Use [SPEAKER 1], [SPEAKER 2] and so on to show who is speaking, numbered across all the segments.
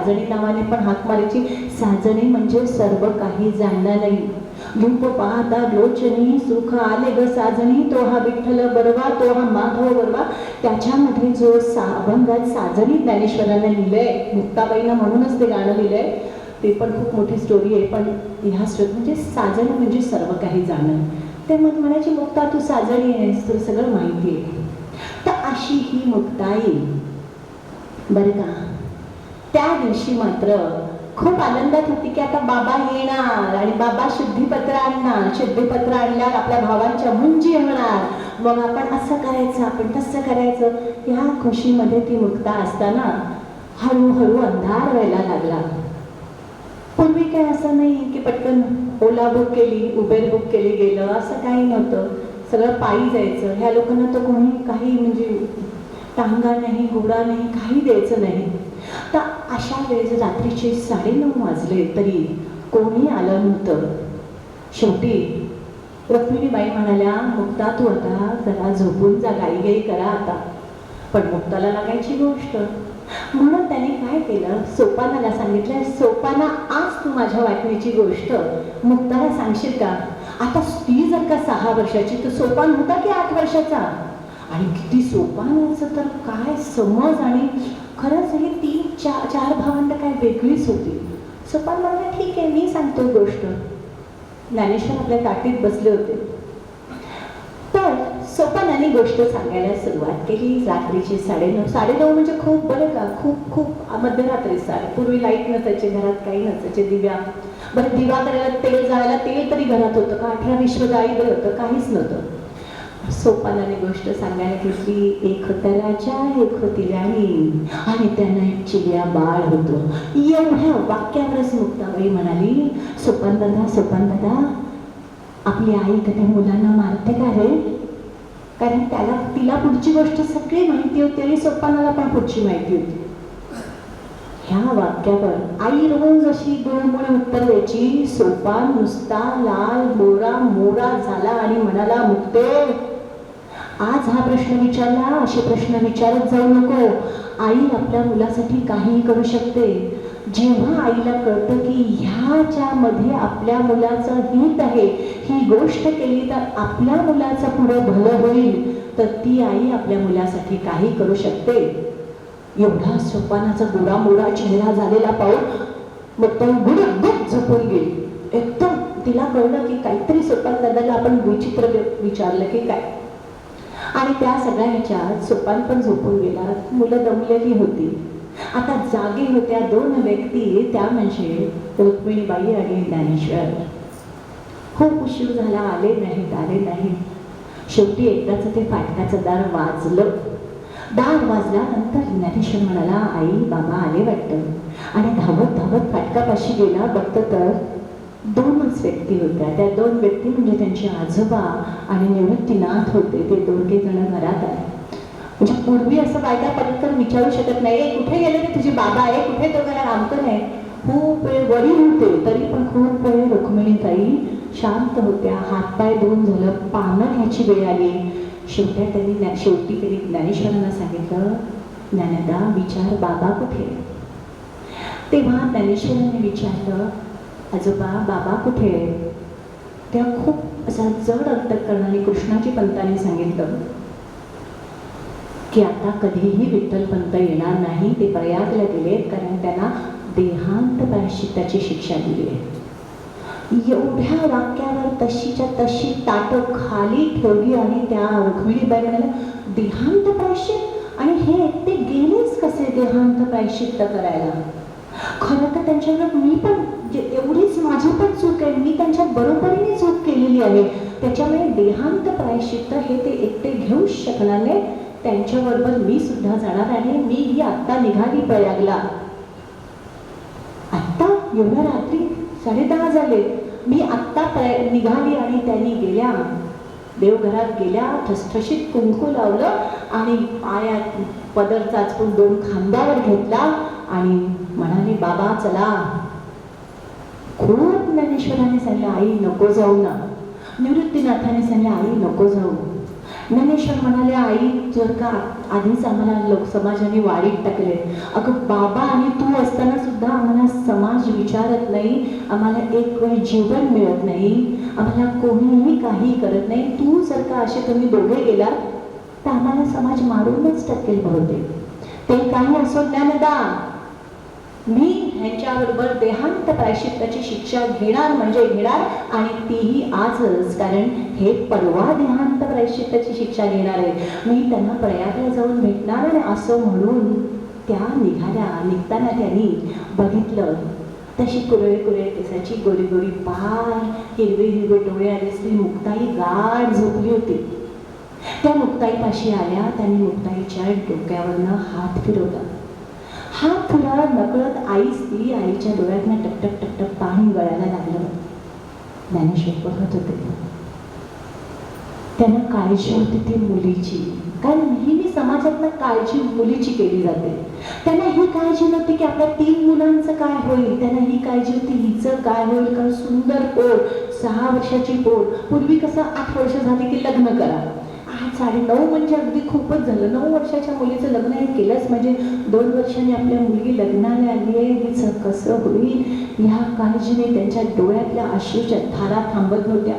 [SPEAKER 1] साजणी नावाने पण हाक मारायची. साजणी म्हणजे सर्व काही जाणणं नाही. रूप पाहता लोचनी सुख आले ग साजणी, तो हा विठ्ठल बरवा, तो हा माधव बरवा. त्याच्यामध्ये जो अभंगात साजणी ज्ञानेश्वरांनी लिहिलंय, मुक्ताबाईंना म्हणूनच ते गाणं लिहिलंय, ते पण खूप मोठी स्टोरी आहे. पण ह्या म्हणजे साजण म्हणजे सर्व काही जाणं. ते मग म्हणायची मुक्ता तू साजणी आहेस, तुला सगळं माहिती आहे. तर अशी ही मुक्ताई बरं का. त्या दिवशी मात्र खूप आनंदात होती की आता बाबा येणार आणि बाबा शुद्धीपत्र आणणार. शुद्धीपत्र आणल्यावर आपल्या भावांच्या मुंजी होणार. मग आपण असं करायचं, आपण तसं करायचं. ह्या खुशीमध्ये ती मुक्ता असताना हळूहळू अंधार व्हायला लागला. पूर्वी काय असं नाही की पटकन ओला बुक केली, उबेर बुक केली गेलं, असं काही नव्हतं. सगळं पायी जायचं. ह्या लोकांना तर कोणी काही म्हणजे टांगा नाही, घोडा नाही, काही द्यायचं नाही. तर अशा वेळेस रात्रीचे 9:30 वाजले तरी कोणी आलं नव्हतं. शेवटी रुक्मिणीबाई म्हणाल्या, मुक्ता तू आता जरा झोपून जा, गाई करा आता. पण मुक्ताला लागायची गोष्ट. म्हणून त्याने काय केलं, सोपानाला सांगितलं, सोपाना आज तू माझ्या वाटणीची गोष्ट मुक्ताला सांगशील का. आता ती जर का 6 वर्षाची तर सोपान होता की 8 वर्षाचा. आणि किती सोपानाचं तर काय समज. आणि खरंच हे 3-4 भावंड काय वेगळीच होती. सोपान म्हणलं ठीक आहे मी सांगतो गोष्ट. ज्ञानेश्वर आपल्या ताटीत बसले होते. तर सोपानाने गोष्ट सांगायला सुरुवात केली. रात्रीची 9:30 म्हणजे खूप बरं का, खूप खूप मध्यरात्री. पूर्वी लाईट नसायचे घरात, काही नसायचे. दिव्या बरं, दिवा करायला तेल जायला तेल तरी घरात होतं का, 18-20 गाई होतं, काहीच नव्हतं. सोपानाने गोष्ट सांगायला घेतली. एक होता राजा, एक होती राणी आणि त्यांना एक चिलिया बाळ होतो. एवढ्या वाक्यावरच मुक्ताबाई म्हणाली, सोपान दादा आपली आई कधी मुलांना मारते का रे. कारण तिला पुढची गोष्ट सगळी माहिती होती आणि सोपानाला पण पुढची माहिती होती. ह्या वाक्यावर आई रोज जशी गुळमुळे उत्तर द्यायची. सोपान नुसता लाल मोरा झाला आणि म्हणाला, मुक्ते आज हा प्रश्न विचारला, असे प्रश्न विचारत जाऊ नको. आई आपल्या मुलासाठी काहीही करू शकते. जेव्हा आईला कळतं की ह्याच्यामध्ये आपल्या मुलाचं हित आहे, ही गोष्ट केली तर आपल्या मुलाचं पुढं भलं होईल, तर ती आई आपल्या मुलासाठी काही करू शकते. एवढा सोपानाचा गोरा चेहरा झालेला पाहून मग तो गुडगुड झोपून गेली. एकदम तिला कळलं की काहीतरी सोपान दादाला आपण विचित्र विचारलं की काय. आणि त्या सगळ्या ह्याच्यात सोपान पण झोपून गेला. मुलं दमलेली होती. आता जागी होत्या 2 व्यक्ती, त्या म्हणजे रुक्मिणीबाई आणि ज्ञानेश्वर. खूप उशीर झाला, आले नाही. शेवटी एकदाच ते फाटकाचं दार वाजलं. दार वाजल्यानंतर ज्ञानेश्वर म्हणाला, आई बाबा आले वाटतं. आणि धावत फाटकापाशी गेला. बघतं तर 2च व्यक्ती होत्या. त्या 2 व्यक्ती म्हणजे त्यांचे आजोबा आणि निवृत्तीनाथ होते. ते 2 जण घरात आले. म्हणजे पूर्वी असं बायका पटकन विचारू शकत नाही, कुठे गेले ते तुझे बाबा आहे, कुठे तो गेला रामकर आहे. खूप वेळ वडील होते तरी पण खूप वेळ रुक्मिणीताई शांत होत्या. हातपाय धुवून झालं, पानं घ्यायची वेळ आली. शेवटी त्यांनी ज्ञानेश्वरांना सांगितलं, ज्ञानदा विचार बाबा कुठे. तेव्हा ज्ञानेश्वरांनी विचारलं, आजोबा बाबा कुठे. तेव्हा खूप असा जड अंतःकरणाने कृष्णाजी पंतांनी सांगितलं की आता कधीही विठ्ठल पंत येणार नाही, ते प्रयागला गेले, कारण त्यांना देहांत प्रायश्चित्ताची शिक्षा दिली आहे. एवढ्या वाक्यावर तशीच्या तशी ताटं खाली ठेवली आणि त्या रुक्मिणीबाई म्हणाल्या, देहांत प्रायश्चित. आणि हे एकटे गेलेच कसे देहांत प्रायश्चित्त करायला. खरं तर त्यांच्यावर मी पण एवढीच माझी पण चूक आहे, मी त्यांच्या बरोबरीने चूक केलेली आहे. त्याच्यामुळे देहांत प्रायश्चित्त हे ते एकटे घेऊच शकणार नाही. त्यांच्याबरोबर मी सुद्धा जाणार आहे. मी ही आत्ता निघाली प्रयागला. आत्ता एवढ्या रात्री 10:30 झाले. मी आत्ता निघाली आणि त्यांनी गेल्या, देवघरात गेल्या, ठसठशीत कुंकू लावलं आणि पायात पदर चाचपून 2 खांद्यावर घेतला आणि म्हणाले, बाबा चला. खूप ज्ञानेश्वराने सांगितलं, आई नको जाऊ ना. निवृत्तीनाथाने सांगितलं, आई नको जाऊ. ज्ञानेश्वर म्हणाले, आई जर का आधीच आम्हाला लोक समाजाने वाढीत टाकले. अगं बाबा आणि तू असताना सुद्धा विचारत नाही, आम्हाला एक वेळ जेवण मिळत नाही, आम्हाला कोणीही काही करत नाही. तू जर का असे तुम्ही दोघे गेला तर आम्हाला समाज मारूनच टाकेल बहुतेक. ते काही असो ज्ञानदा, मी ह्यांच्याबरोबर देहांत प्रायश्चित्ताची शिक्षा घेणार म्हणजे घेणार, आणि तीही आजच, कारण हे परवा देहांत प्रायश्चित्ताची शिक्षा घेणार आहे. मी त्यांना प्रयागला जाऊन भेटणार आहे असं म्हणून त्या निघाल्या. निघताना त्यांनी बघितलं तशी कुरळे कुरळे केसाची, गोरी गोरी पाय, हिरवे हिरवे डोळे आले असली मुक्ताई गाढ झोपली होती. त्या मुक्ताईपाशी आल्या. त्यांनी मुक्ताईच्या डोक्यावरनं हात फिरवला. हात फिरवला नकळत आईच ती. आईच्या डोळ्यातनं टकटक टकटक पाणी गळायला लागलं. ज्ञानेश्वर बघत होते. त्यांना काळजी होती ती मुलीची, कारण नेहमी समाजातनं काळजी मुलीची केली जाते. त्यांना ही काळजी नव्हती की आपल्या 3 मुलांचं काय होईल, त्यांना ही काळजी होती हिचं काय होईल. कारण सुंदर पोर, 6 वर्षाची पोर. पूर्वी कसं 8 वर्ष झाली की लग्न करा, 8 9.5 म्हणजे अगदी खूपच झालं. 9 वर्षाच्या मुलीचं लग्न हे केलंच म्हणजे 2 वर्षांनी आपल्या मुलगी लग्नाला आली आहे, हिचं कसं होईल ह्या काळजीने त्यांच्या डोळ्यातल्या अश्रूच्या धारा थांबत नव्हत्या.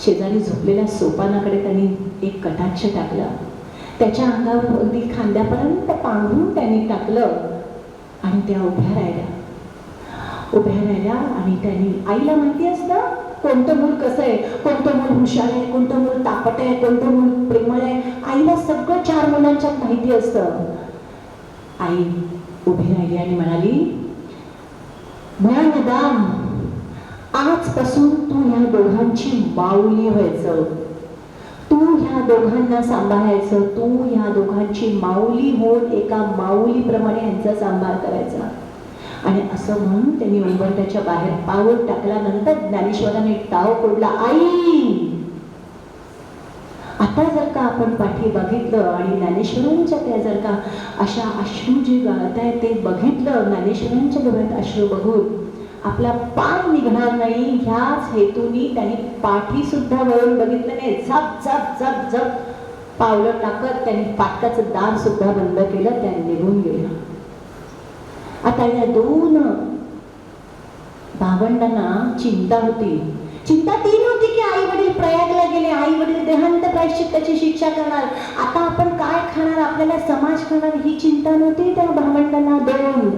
[SPEAKER 1] शेजारी झोपलेल्या सोपानाकडे त्यांनी एक कटाक्ष टाकला. त्याच्या अंगावर अगदी खांद्यापर्यंत पांघरून त्यांनी टाकलं आणि त्या उभ्या राहिल्या. आणि त्यांनी, आईला माहिती असतं कोणतं मूल कसं आहे, कोणतं मूल हुशार आहे, कोणतं मूल तापट आहे, कोणतं मूल प्रेमळ आहे. आईला सगळं 4 मुलांच्यात माहिती असतं. आई उभी राहिली आणि म्हणाली, ज्ञानदान, आजपासून तू ह्या दोघांची माऊली व्हायचं, तू ह्या दोघांना सांभाळायचं, तू ह्या दोघांची माऊली होऊन एका माऊलीप्रमाणे यांचा सांभाळ करायचा. आणि असं म्हणून त्यांनी उंबरठ्याच्या बाहेर पाऊल टाकल्यानंतर ज्ञानेश्वराने टाव फोडला, आई. आता जर का आपण पाठी बघितलं आणि ज्ञानेश्वरांच्या त्या जर का अशा अश्रू जे गळतायत ते बघितलं, ज्ञानेश्वरांच्या डोळ्यात अश्रू बघून आपला पाय निघणार नाही ह्याच हेतूनी त्यांनी पाठी सुद्धा वळून बघितलं नाही. झप झप झप झप पावलं टाकत त्यांनी फाटकाचं दार सुद्धा बंद केलं. त्या निघून गेला. आता या 2 भावंडांना चिंता होती. चिंता ती नव्हती की आई वडील प्रयागला गेले, आई वडील देहांत प्रायश्चित्ताची शिक्षा करणार, आता आपण काय खाणार, आपल्याला समाज खाणार, ही चिंता नव्हती त्या भावंडांना. 2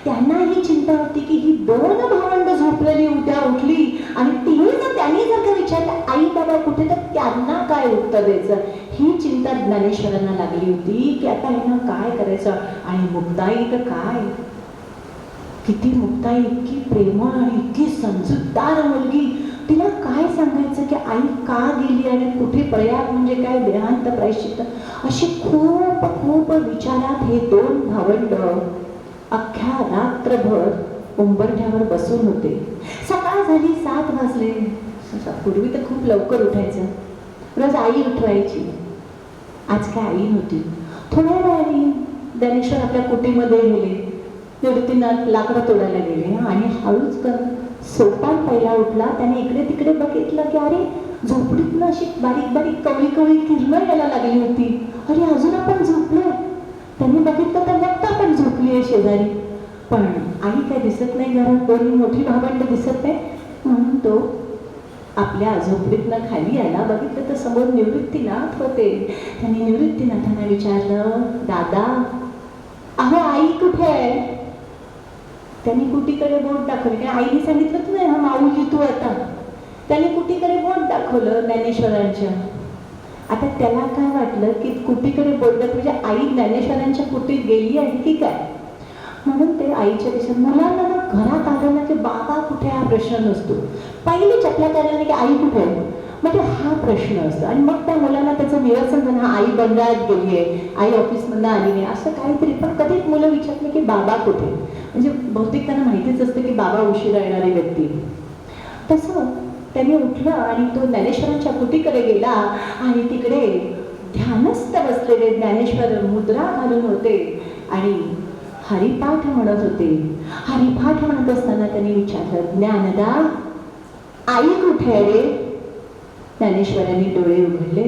[SPEAKER 1] त्यांना ही चिंता होती की ही 2 भावंड झोपलेली उद्या उठली आणि त्यांनी जर का विचारलं आई बाबा कुठे, तर त्यांना काय उत्तर द्यायचं, ही चिंता ज्ञानेश्वरांना लागली होती की आता ह्यांना काय करायचं. आणि मुक्ताई तर काय, किती मुक्ताई, इतकी प्रेमळ आणि इतकी समजूतदार मुलगी, तिला काय सांगायचं की आई का गेली आणि कुठे, प्रयाग म्हणजे काय, देहांत प्रायश्चित्त, अशी खूप खूप विचारात हे 2 भावंड अख्ख्या रात्रभर उंबरठ्यावर बसून होते. सकाळ झाली, 7 वाजले. पूर्वी तर खूप लवकर उठायचं, रोज आई उठवायची. आज काय आई नव्हती. थोड्या वेळाने ज्ञानेश्वर आपल्या कुटीमध्ये गेले, निवृत्तीनाथ लाकडं तोडायला गेले आणि हळूच सोपान पहिला उठला. त्याने इकडे तिकडे बघितलं की अरे झोपडीतनं अशी बारीक बारीक कवळी कवळी किरणं यायला लागली होती. अरे अजून आपण झोपलोय. त्यांनी बघितलं तर बघता आपण झोपली आहे शेजारी, पण आई काय दिसत नाही घरात, कोणी मोठी भावंड दिसत नाही. म्हणून तो आपल्या झोपडीतनं खाली आला. बघितलं तर समोर निवृत्तीनाथ होते. त्यांनी निवृत्तीनाथांना विचारलं, दादा अहो आई कुठे आहे. त्यांनी कुटीकडे बोट दाखवले, कारण आईने सांगितलं नाही हा माऊली तू आता. त्याने कुटीकडे बोट दाखवलं ज्ञानेश्वरांच्या. आता त्याला काय वाटलं की कुटीकडे बोट दाखवलं म्हणजे आई ज्ञानेश्वरांच्या कुटीत गेली आहे की काय, म्हणून ते आईच्या दिशेने. मुलांना ना घरात आलं ना की बाबा कुठे हा प्रश्न नसतो, पहिली चपल्या करायला की आई कुठे आहे म्हणजे हा प्रश्न असतो. आणि मग त्या मुलांना त्याचं निरसन झालं, आई बंगल्यात गेली आहे, आई ऑफिसमधनं आली नाही, असं काहीतरी. पण कधीच मुलं विचारले की बाबा कुठे, म्हणजे बहुतेक त्यांना माहितीच असतं की बाबा उशिरा येणारी व्यक्ती. तसं त्याने उठलं आणि तो ज्ञानेश्वरांच्या कुटीकडे गेला आणि तिकडे ध्यानस्थ बसलेले ज्ञानेश्वर मुद्रा घालून होते आणि हरिपाठ म्हणत होते. हरिपाठ म्हणत असताना त्यांनी विचारलं, ज्ञानदा आई कुठे आहे रे. ज्ञानेश्वरांनी डोळे उघडले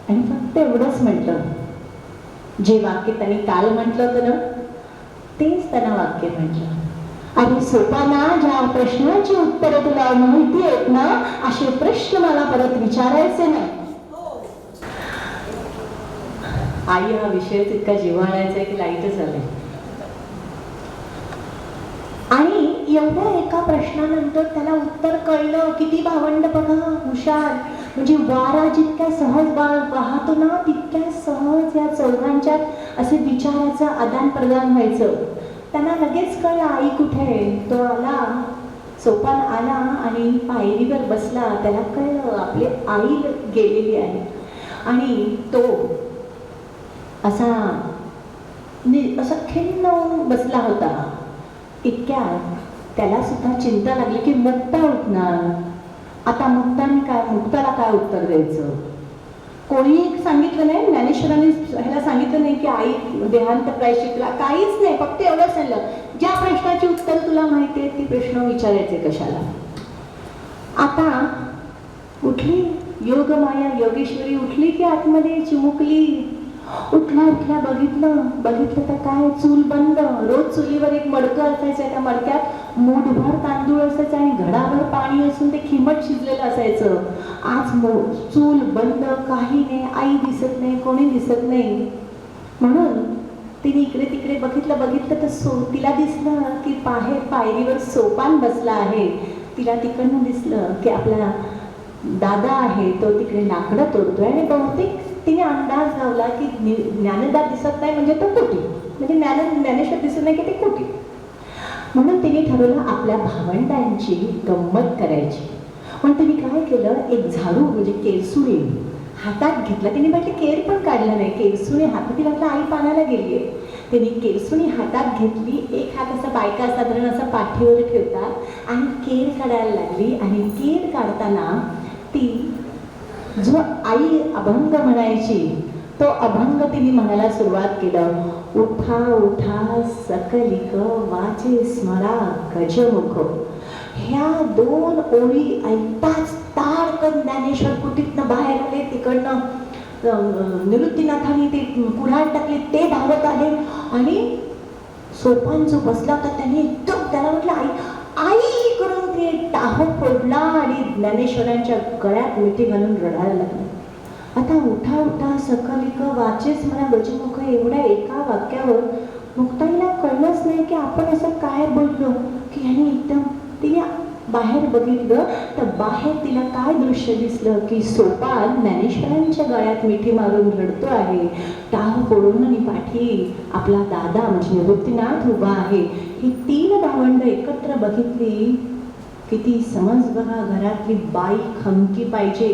[SPEAKER 1] आणि फक्त एवढंच म्हटलं, जे वाक्य त्यांनी काल म्हटलं होतं ना तेच त्यांना वाक्य म्हटलं. अरे सोपाना, ज्या प्रश्नाची उत्तरं तुला माहिती आहेत ना, असे प्रश्न मला परत विचारायचे नाही. आई हा विषय तितका जिव्हाळायचा आहे की लाईटच आले. आणि एवढ्या एका प्रश्नानंतर त्याला उत्तर कळलं. किती भावंड बघा, हुशार. म्हणजे वारा जितक्या सहज वाहतो ना, तितक्या सहज या चौघांच्या असे विचाराचं आदान प्रदान व्हायचं. त्यांना लगेच कळलं आई कुठे आहे. तो आला, सोपान आला आणि पायरीवर बसला. त्याला कळलं आपली आई गेलेली आहे. आणि तो असा खिन्न होऊन बसला होता. इतक्यात त्याला सुद्धा चिंता लागली की मुक्ता उठणार. आता मुक्ताला काय उत्तर द्यायचं. कोणी सांगितलं नाही, ज्ञानेश्वरांनी ह्याला सांगितलं नाही की आई देहांत प्रायश्चित्तला, काहीच नाही. फक्त एवढंच सांगितलं, ज्या प्रश्नाची उत्तर तुला माहिती आहे ती प्रश्न विचारायचे कशाला. आता उठली योगमाया, योगेश्वरी उठली की आतमध्ये चिमुकली. उठल्या बघितलं तर काय, चूल बंद. रोज चुलीवर एक मडकं असायचं, त्या मडक्यात मूठभर तांदूळ असायचं आणि घडाभर पाणी असून ते खिमट शिजलेलं असायचं. आज चूल बंद, काही नाही, आई दिसत नाही, कोणी दिसत नाही. म्हणून तिने इकडे तिकडे बघितलं तर तिला दिसलं की बाहेर पायरीवर सोपान बसला आहे. तिला तिकडनं दिसलं की आपला दादा आहे, तो तिकडे लाकडं तोडतोय. आणि बहुतेक तिने अंदाज लावला की ज्ञानदा दिसत नाही म्हणजे तो कोटी, म्हणजे ज्ञानेश्वर दिसत नाही की ते कोटी. म्हणून तिने ठरवलं आपल्या भावंडांची गंमत करायची. म्हणून तिने काय केलं, एक झाडू म्हणजे केरसुणी हातात घेतला. तिने म्हटलं केर पण काढला नाही, केरसुणी हातात. तिला वाटलं आई पाण्याला गेली आहे. तिने केरसुणी हातात घेतली. एक हात असा बायका साधारण असा पाठीवर ठेवतात आणि केर काढायला लागली. आणि केर काढताना ती जो आई अभंग म्हणायची तो अभंग तिने म्हणायला सुरुवात केलं. उठा उठा सकलिक वाचे स्मरा गजमुख. ह्या दोन ओळी ऐकताच ताडकन ज्ञानेश्वर कुटीतनं बाहेर आले. तिकडनं निवृत्तीनाथांनी ते कुऱ्हाड टाकले, ते धावत आले. आणि सोपान जो बसला होता त्याने एकदम त्याला म्हटलं आई आई करून ते टाह फोडला आणि ज्ञानेश्वरांच्या गळ्यात मिठी घालून रडायला लागले. आता उठा उठा सकलिक वाचेच मला गजमुख, एवढ्या एका वाक्यावर मुक्ताईला कळलंच नाही की आपण असं काय बोललो. की ह्याने एकदम तिने बाहेर बघितलं तर बाहेर तिला काय दृश्य दिसलं की सोपान ज्ञानेश्वरांच्या गळ्यात मिठी मारून रडतो आहे. टाह फोडून आणि पाठी आपला दादा म्हणजे निवृत्तीनाथ उभा आहे. ही तीन भावंड एकत्र बघितली. किती समज बघा, घरातली बाई खमकी पाहिजे.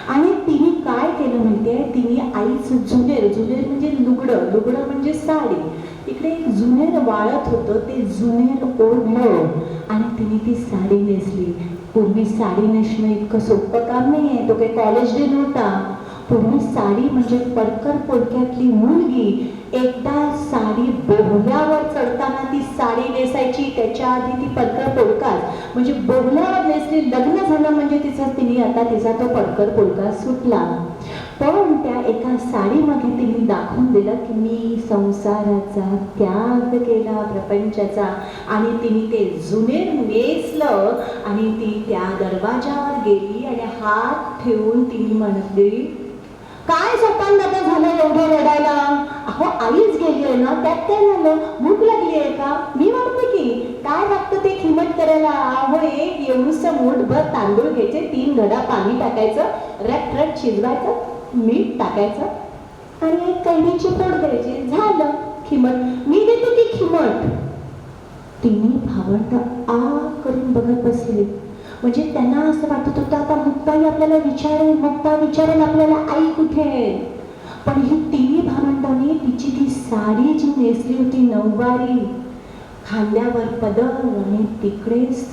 [SPEAKER 1] आणि तिने काय केलं माहितीये, तिने आईचं जुनेर म्हणजे लुगडं म्हणजे साडी, इकडे एक जुनेर वाळत होतं, ते जुनेर ओढलं आणि तिने ती साडी नेसली. पूर्वी साडी नेसणं इतकं सोपं काम नाहीये, तो काही कॉलेज डे नव्हता. पूर्वी साडी म्हणजे पडकर पोलक्यातली मुलगी एकदा साडी बोहल्यावर चढताना ती साडी नेसायची. त्याच्या आधी ती पडकर पोलकाच म्हणजे बोहल्यावर नेसली. लग्न झालं म्हणजे तिचा तो पडकर पोलका सुटला. पण त्या एका साडीमध्ये तिने दाखवून दिलं की मी संसाराचा त्याग केला, प्रपंचाचा. आणि तिने ते जुनेर नेसलं आणि ती त्या दरवाजावर गेली आणि हात ठेवून तिने म्हटली, काय सोपान दादा झालं एवढं रडायला. अहो आईच गेली आहे ना, त्यात काय झालं, भूक लागली आहे का, मी वाटते की काय लागतं ते खिमट करायला. अहो एक एवढंसं मूठभर तांदूळ घ्यायचे, 3 घडा पाणी टाकायचं, रट शिजवायचं, मीठ टाकायचं आणि एक कैरीची फोड द्यायची, झालं खिमट. मी देते की खिमट. तिने भावंड आ करून बघत बसले. म्हणजे त्यांना असं वाटत होतं आता मुक्ताई आपल्याला विचारेल आपल्याला आई कुठे आहे. पण ही तिन्ही भावंडांनी तिची ती साडी जी नेसली होती नऊवारी, खांद्यावर पदर आणि तिकडेच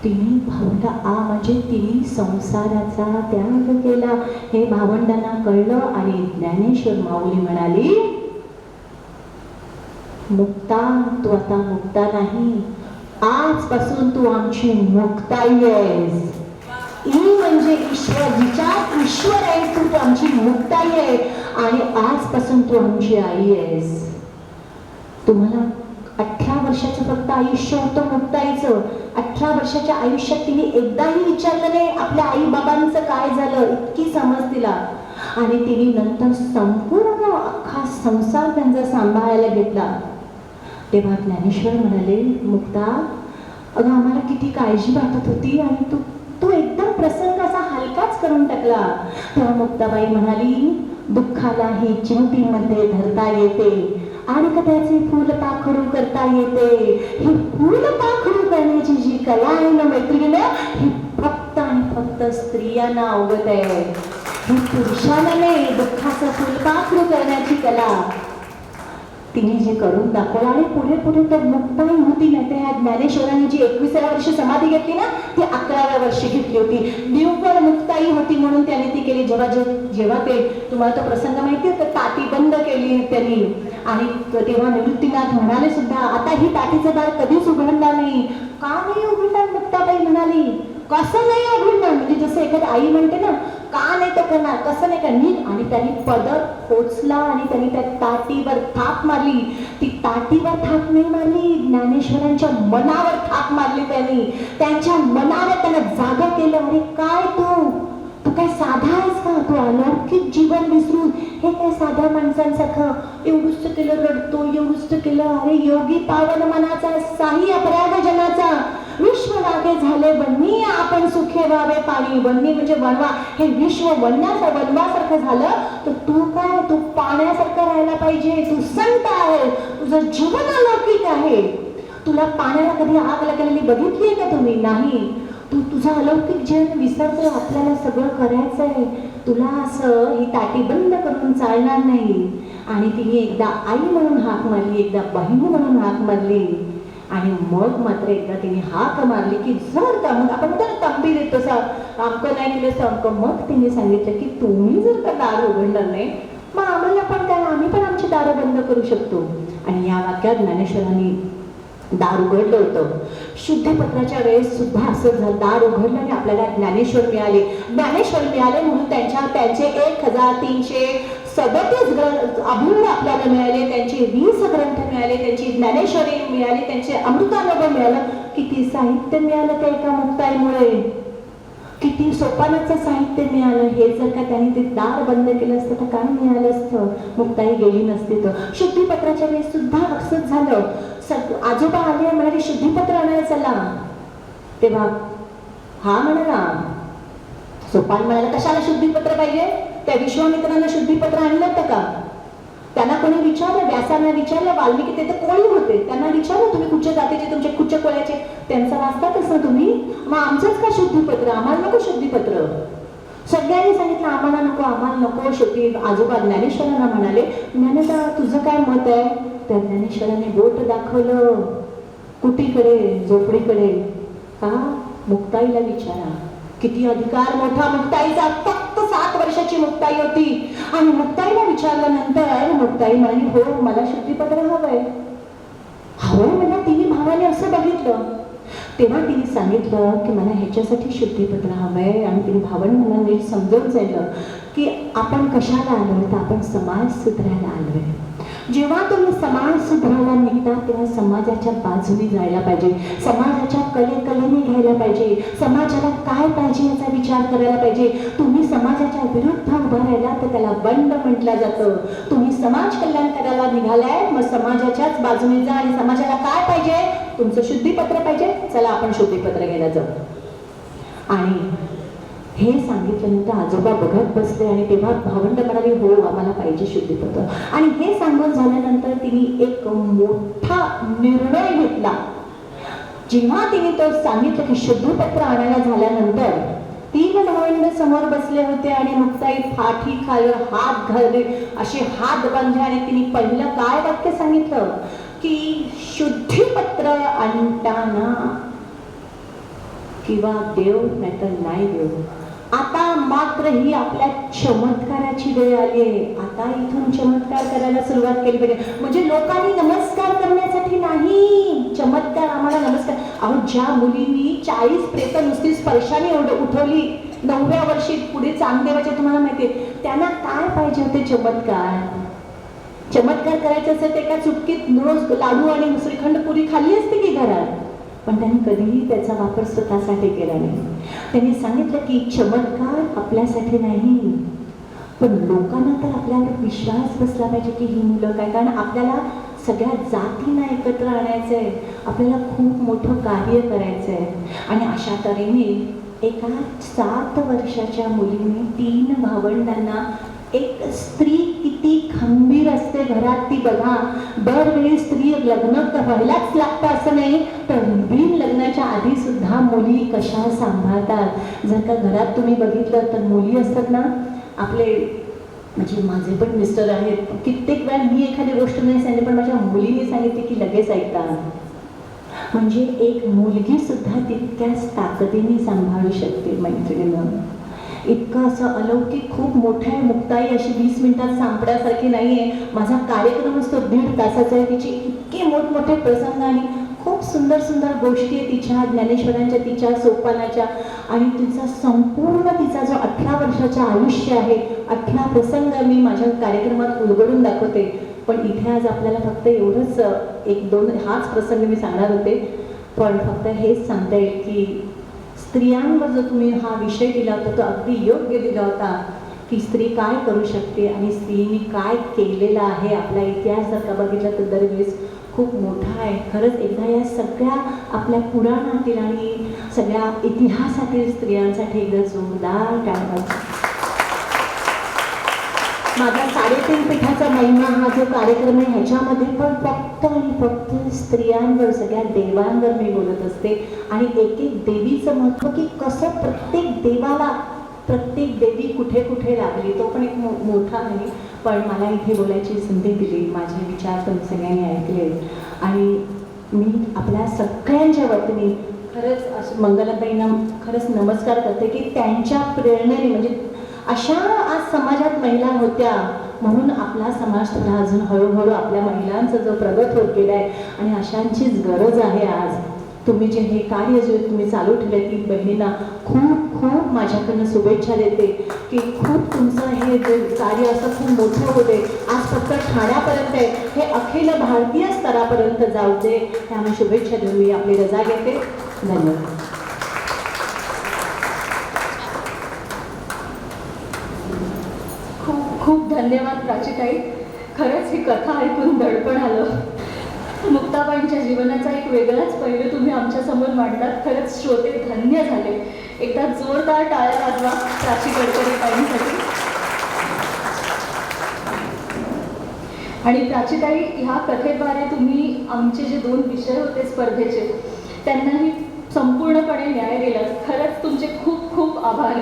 [SPEAKER 1] तिन्ही भावंड म्हणजे तिने संसाराचा त्याग केला. हे भावंडांना कळलं आणि ज्ञानेश्वर माऊली म्हणाली, मुक्ता तू आता मुक्ता नाही, आजपासून तू आमची मुक्ताई आहेस. ई म्हणजे ईश्वर, जिच्यात ईश्वर आहे तू आमची मुक्ताई आहे आणि आजपासून तू आमची आई आहेस. तुम्हाला 18 वर्षाचं फक्त आयुष्य होतं मुक्ताईचं. 18 वर्षाच्या आयुष्यात तिने एकदाही विचारलं नाही आपल्या आई बाबांचं काय झालं, इतकी समज तिला. आणि तिने नंतर संपूर्ण अख्खा संसार त्यांचा सांभाळायला घेतला. तेव्हा ज्ञानेश्वर म्हणाले, मुक्ता अगं आम्हाला किती काळजी वाटत होती आणि तू तू एकदम प्रसंग असा हलकाच करून टाकला. तेव्हा मुक्ताबाई म्हणाली, दुःखाला ही चिमटीमध्ये धरता येते आणि त्याचे फूल पाखरू करता येते. ही फूल पाखरू करण्याची जी कला आहे ना मैत्रिणीनं, ही फक्त आणि फक्त स्त्रियांना अवगत आहे. ही पुरुषांना नाही. दुःखाचं फूल पाखरू करण्याची कला तिने जे करून दाखवलं. आणि पुढे पुढे तर मुक्ताई होती नाही. त्या ज्ञानेश्वरांनी जी 21व्या वर्षी समाधी घेतली ना, ती 11व्या वर्षी घेतली होती. निव्वळ मुक्ताई होती म्हणून त्याने ती केली. जेव्हा ते तुम्हाला तो प्रसंग माहिती आहे, तर ताटी बंद केली त्यांनी. आणि तेव्हा निवृत्तीनाथ म्हणाले सुद्धा, आता ही ताटीचं दार कधीच उघडणार नाही. का नाही उघडणार? मुक्ताबाई म्हणाली, कसं नाही उघडणार? म्हणजे जसं एखादी आई म्हणते ना, का नाही तो करणार, कसं नाही करणार. आणि त्यांनी पदर खोचला आणि त्यांनी त्या ताटीवर थाप मारली. ती ताटीवर थाप नाही मारली, ज्ञानेश्वरांच्या मनावर थाप मारली त्यांनी. त्यांच्या मनावर त्यांना जागा केलं. अरे काय तू काय साधा आहेस का? तू अलौकिक जीवन विसरून हे काय साध्या माणसांसारखं एवढंच केलं, रडतो एवढंच केलं. अरे योगी पावन मनाचा, साही अपराध जनाचा, विश्व लागे झाले बन्नी, आपण सुखे व्हावे पाणी. बन्नी म्हणजे वनवा. हे विश्व वनवासारखं झालं तर तू काय, तू पाण्यासारखं राहायला पाहिजे. तू संत आहे, तुझं जीवन अलौकिक आहे. तुला पाण्याला कधी आग लागलेली बघितली आहे का तुम्ही? नाही. तू तुझं अलौकिक जीवन विसरतो. आपल्याला सगळं करायचं आहे. तुला असं ही ताटी बंद करून चालणार नाही. आणि तिने एकदा आई म्हणून हाक मारली, एकदा बहिणी म्हणून हाक मारली. आणि मग मात्र एकदा तिने हाक मारली की जर का, मग आपण म्हणतो ना तंबी देतो तसा, अमकं नाही केलं अमकं. मग तिने सांगितलं की तुम्ही जर का दार उघडणार नाही, मग आम्हाला पण काय, आम्ही पण आमची दारं बंद करू शकतो. आणि या वाक्यात ज्ञानेश्वरांनी दार उघडलं होतं. शुद्धीपत्राच्या वेळेस सुद्धा असं झालं. दार उघडलं आणि आपल्याला ज्ञानेश्वर मिळाले. ज्ञानेश्वर मिळाले म्हणून त्यांचे 1337 ग्रंथ अभंग आपल्याला मिळाले, त्यांचे 20 ग्रंथ मिळाले, त्यांची ज्ञानेश्वरी मिळाली, त्यांचे अमृतानुभव मिळालं. किती साहित्य मिळालं त्या एका मुक्ताईमुळे, किती सोपानाचं साहित्य मिळालं. हे जर का त्यांनी ते दार बंद केलं असतं तर काय मिळालं असतं? मुक्ताई गेली नसती. तर शुद्धीपत्राच्या वेळेस सुद्धा असंच झालं. आजोबा आले, म्हणाले शुद्धीपत्र आणायला चला. तेव्हा हा म्हणाला, सोपान म्हणाला कशाला शुद्धीपत्र पाहिजे? त्या विश्वामित्रांना शुद्धीपत्र आणलं होतं का? त्यांना कोणी विचारलं? व्यासांना विचारलं, वाल्मिकी ते तर कोळी होते, त्यांना विचारलं तुम्ही कुठच्या जातीचे, तुमचे कुठच्या कोळ्याचे? त्यांचा वाचतातच ना तुम्ही. मग आमचंच का शुद्धीपत्र? आम्हाला नको शुद्धीपत्र. सगळ्यांनी सांगितलं आम्हाला नको, आम्हाला नको. शेवटी आजोबा ज्ञानेश्वरांना म्हणाले, ज्ञानेश्वरा तुझं काय मत आहे? त्या ज्ञानेश्वरांनी बोट दाखवलं कुटीकडे, झोपडीकडे. का? मुक्ताईला विचारा. किती अधिकार मोठा मुक्ताईचा. फक्त 7 वर्षाची मुक्ताई होती. आणि मुक्ताईला विचारल्यानंतर मुक्ताई म्हणाली, हो मला शुद्धीपत्र हवंय. म्हणजे तिने भावाने असं बघितलं. तेव्हा तिने सांगितलं की मला ह्याच्यासाठी शुद्धीपत्र हवंय. आणि तिने भावाने मला नीट समजून जायलं की आपण कशाला आलोय? तर आपण समाज सुधारायला आलोय. जेव्हा तुम्ही समाज सुधारायला निघता तेव्हा समाजाच्या बाजूने जायला पाहिजे, समाजाच्या कलेने घ्यायला पाहिजे, समाजाला काय पाहिजे याचा विचार करायला पाहिजे. तुम्ही समाजाच्या विरुद्ध उभं राहिला तर त्याला बंड म्हटलं जातं. तुम्ही समाज कल्याण करायला निघालाय, मग समाजाच्याच बाजूने जा. आणि समाजाला काय पाहिजे? तुमचं शुद्धीपत्र पाहिजे, चला आपण शुद्धीपत्र घ्यायला जाऊ. आणि हे सांगितल्यानंतर आजोबा बघत बसले. आणि तेव्हा भावंड म्हणाले, हो आम्हाला पाहिजे शुद्धीपत्र. आणि हे सांगून झाल्यानंतर तिने एक मोठा निर्णय घेतला. जेव्हा तिने तो सांगितलं की शुद्धीपत्र आणायला झाल्यानंतर 3 भावंड समोर बसले होते. आणि मुक्ताई पाठी खालीवर हात घालले, असे हात बांधले. आणि तिने पहिलं काय वाक्य सांगितलं की शुद्धीपत्र आणताना किंवा देव नाहीतर नाही देव, आता मात्र ही आपल्या चमत्काराची वेळ आली आहे. आता इथून चमत्कार करायला सुरुवात केली पाहिजे. म्हणजे लोकांनी नमस्कार करण्यासाठी नाही, चमत्कार आम्हाला नमस्कार. अहो ज्या मुलींनी 40 प्रेत नुसती स्पर्शाने उठवली 9व्या वर्षी पुढे चांगदेवाच्या, तुम्हाला माहितीये त्यांना काय पाहिजे होते? चमत्कार. चमत्कार करायचे असेल ते एका चुटकीत रोज लाडू आणि श्रीखंड पुरी खाल्ली असते की घरात, पण त्यांनी कधीही त्याचा वापर स्वतःसाठी केला नाही. त्यांनी सांगितलं की चमत्कार आपल्यासाठी नाही, पण लोकांना तर आपल्यावर विश्वास बसला पाहिजे की ही मुलं काय, कारण आपल्याला सगळ्या जातींना एकत्र आणायचं आहे, आपल्याला खूप मोठं कार्य करायचं आहे. आणि अशा तऱ्हेने एका 7 वर्षाच्या मुलीने 3 भावंडांना, एक स्त्री किती खंबीर असते घरात ती बघा. दरवेळी स्त्री लग्न व्हायलाच लागतं असं नाही, तर बिन लग्नाच्या आधी सुद्धा मुली कशा सांभाळतात. जर का घरात तुम्ही बघितलं तर मुली असतात ना, आपले म्हणजे माझे पण मिस्टर आहेत, कित्येक वेळा मी एखादी गोष्ट नाही सांगितली पण माझ्या मुलीने सांगितली की लगेच ऐकतात. म्हणजे एक मुलगी सुद्धा तितक्याच ताकदीने सांभाळू शकते मैत्रिणीनं. इतकं असं अलौकिक खूप मोठं आहे. मुक्ताई अशी 20 मिनिटात सांपण्यासारखी नाही आहे. माझा कार्यक्रम असतो 1.5 तासाचा आहे. तिचे इतके मोठमोठे प्रसंग आणि खूप सुंदर सुंदर गोष्टी आहे तिच्या ज्ञानेश्वरांच्या, तिच्या सोपानाच्या, आणि तिचा संपूर्ण तिचा जो 18 वर्षाचं आयुष्य आहे, 18 प्रसंग मी माझ्या कार्यक्रमात उलगडून दाखवते. पण इथे आज आपल्याला फक्त एवढंच 1-2 हाच प्रसंग मी सांगणार होते, पण फक्त हेच सांगता येईल की स्त्रियांवर जो तुम्ही हा विषय दिला होता तो अगदी योग्य दिला होता की स्त्री काय करू शकते आणि स्त्रीने काय केलेलं आहे. आपला इतिहास जर का बघितला तर दरवेळेस खूप मोठा आहे. खरंच एकदा या सगळ्या आपल्या पुराणातील आणि सगळ्या इतिहासातील स्त्रियांसाठी एकदा जोरदार टाळ्या. माझा 3.5 पीठाचा महिमा हा जो कार्यक्रम आहे ह्याच्यामध्ये पण फक्त आणि फक्त स्त्रियांवर, सगळ्या देवांवर मी बोलत असते. आणि एक एक देवीचं महत्त्व की कसं प्रत्येक देवाला, प्रत्येक देवी कुठे कुठे लागली तो पण एक मोठा नाही. पण मला इथे बोलायची संधी दिली, माझे विचार तुम्ही सगळ्यांनी ऐकले आणि मी आपल्या सगळ्यांच्या वतीने खरंच मंगलाताईंना खरंच नमस्कार करते की त्यांच्या प्रेरणेने, म्हणजे अशा आज समाजात महिला होत्या म्हणून आपला समाज थोडा अजून हळूहळू आपल्या महिलांचा जो प्रगत होत गेला आहे आणि अशांचीच गरज आहे. आज तुम्ही जे हे कार्य जे तुम्ही चालू ठेवले ती बहिणींना खूप खूप माझ्याकडनं शुभेच्छा देते की खूप तुमचं हे जे कार्य असं खूप मोठं होते. आज फक्त ठाण्यापर्यंत आहे, हे अखिल भारतीय स्तरापर्यंत जाऊ दे, त्यामुळे शुभेच्छा देऊन मी आपली रजा घेते. धन्यवाद.
[SPEAKER 2] खूप धन्यवाद प्राचीताई. खरंच ही कथा ऐकून दडपण आलं. मुक्ताबाईंच्या जीवनाचा एक वेगळाच पैलू तुम्ही आमच्यासमोर मांडलात. खरंच श्रोते धन्य झाले. एकदा जोरदार टाळ्या वाजवा प्राची गडकरी ताईंसाठी. आणि प्राचीताई, ह्या कथेद्वारे तुम्ही आमचे जे 2 विषय होते स्पर्धेचे त्यांनाही संपूर्णपणे न्याय दिला. खरंच तुमचे खूप खूप आभार.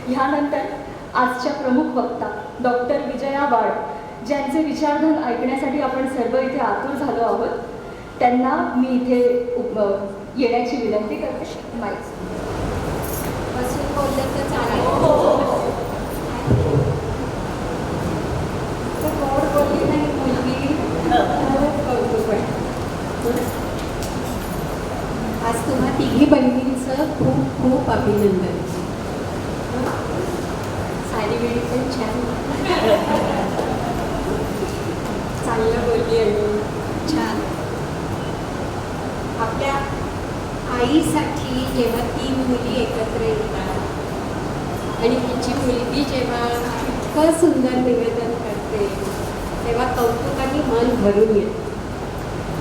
[SPEAKER 2] ह्यानंतर आजच्या प्रमुख वक्ता डॉक्टर विजया वाड, ज्यांचे विचारधन ऐकण्यासाठी आपण सर्व इथे आतुर झालो आहोत, त्यांना मी इथे येण्याची विनंती करते. माईक
[SPEAKER 3] बसून बोललं तर चालेल. गोड बोलली नाही मुलगी, कौतुक वाटतं. आज तुम्हा तिघी बहिणींचं खूप खूप अभिनंदन. साडी बिडी पण छान, चांगलं बोलली आणि छान. आपल्या आईसाठी जेव्हा 3 मुली एकत्र येतात आणि तिची मुलगी जेव्हा इतकं सुंदर निवेदन करते तेव्हा कौतुकाने मन भरून येतं.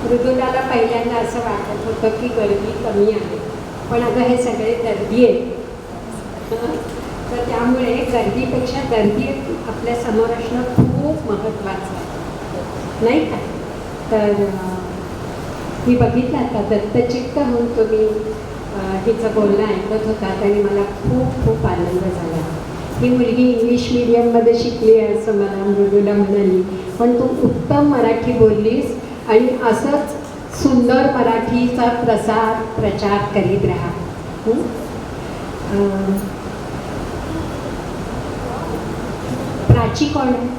[SPEAKER 3] मृदुलाला पहिल्यांदा असं वाटत होतं की गर्दी कमी आहे, पण अगं हे सगळे दर्दी आहेत. तर त्यामुळे गर्दीपेक्षा दर्दी आपल्या समोर असणं खूप महत्त्वाचं आहे, नाही का? तर मी बघितलं आता दत्तचित्त होऊन तुम्ही तिचं बोलणं ऐकत होतात आणि मला खूप खूप आनंद झाला. ही मुलगी इंग्लिश मीडियममध्ये शिकली आहे असं मला मृदुला म्हणाली, पण तू उत्तम मराठी बोललीस आणि असंच सुंदर मराठीचा प्रचार करीत राहा. प्राची कोण आहे?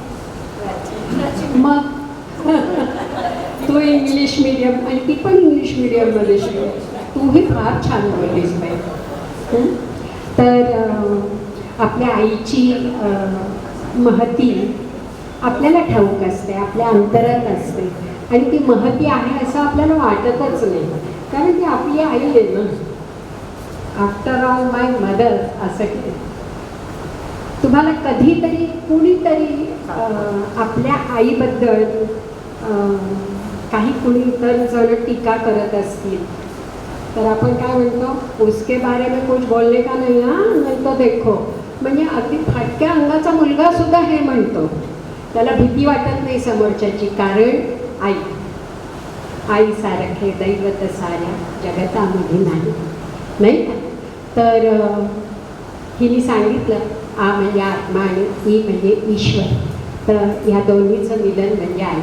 [SPEAKER 3] मग तू इंग्लिश मीडियम आणि ती पण इंग्लिश मीडियममध्ये शिकली, तूही फार छान बोललीस बाई. तर आपल्या आईची महती
[SPEAKER 4] आपल्याला ठाऊक असते, आपल्या अंतरात असते आणि ती महती आहे असं आपल्याला वाटतच नाही, कारण ती आपली आई आहे ना. आफ्टर ऑल माय मदर असं की तुम्हाला कधीतरी कुणीतरी आपल्या आईबद्दल काही कुणी इतर जण टीका करत असतील तर आपण काय म्हणतो, उसके बारे में कुछ बोलने का नाही हा, नाही तो देखो. म्हणजे अगदी फाटक्या अंगाचा मुलगा सुद्धा हे म्हणतो, त्याला भीती वाटत नाही समोरच्याची, कारण आई. आई सारखे दैवत साऱ्या जगतामध्ये नाही, नाही का. तर हिने सांगितलं आ म्हणजे आत्मा आणि ई म्हणजे ईश्वर, तर ह्या दोन्हीचं मिलन म्हणजे आई.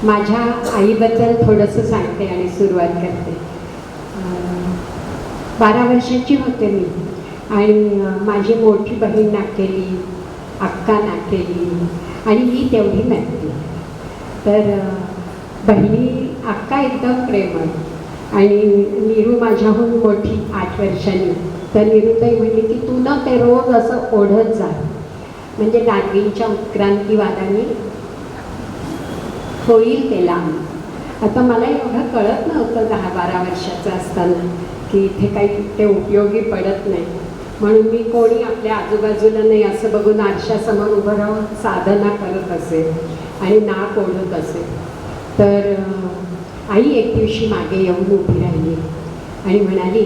[SPEAKER 4] माझ्या आईबद्दल थोडंसं सांगते आणि सुरुवात करते. 12 वर्षाची होते मी आणि माझी मोठी बहीण नाकेली, अक्का नाकेली आणि मी तेवढी नाकेली. तर बहिणी अक्का एकदम प्रेमळ आणि नीरू माझ्याहून मोठी 8 वर्षांनी. तर नीरूताई म्हणली की तू ना ते रोज असं ओढत जा, म्हणजे गाडवींच्या उत्क्रांतीवादाने होईल ते लांब. आता मला एवढं कळत नव्हतं 10-12 वर्षाचं असताना की इथे काही ते उपयोगी पडत नाही, म्हणून मी कोणी आपल्या आजूबाजूला नाही असं बघून आरशासमोर उभं राहून साधना करत असे आणि नाक ओढत असे. तर आई एक दिवशी मागे येऊन उभी राहिली आणि म्हणाली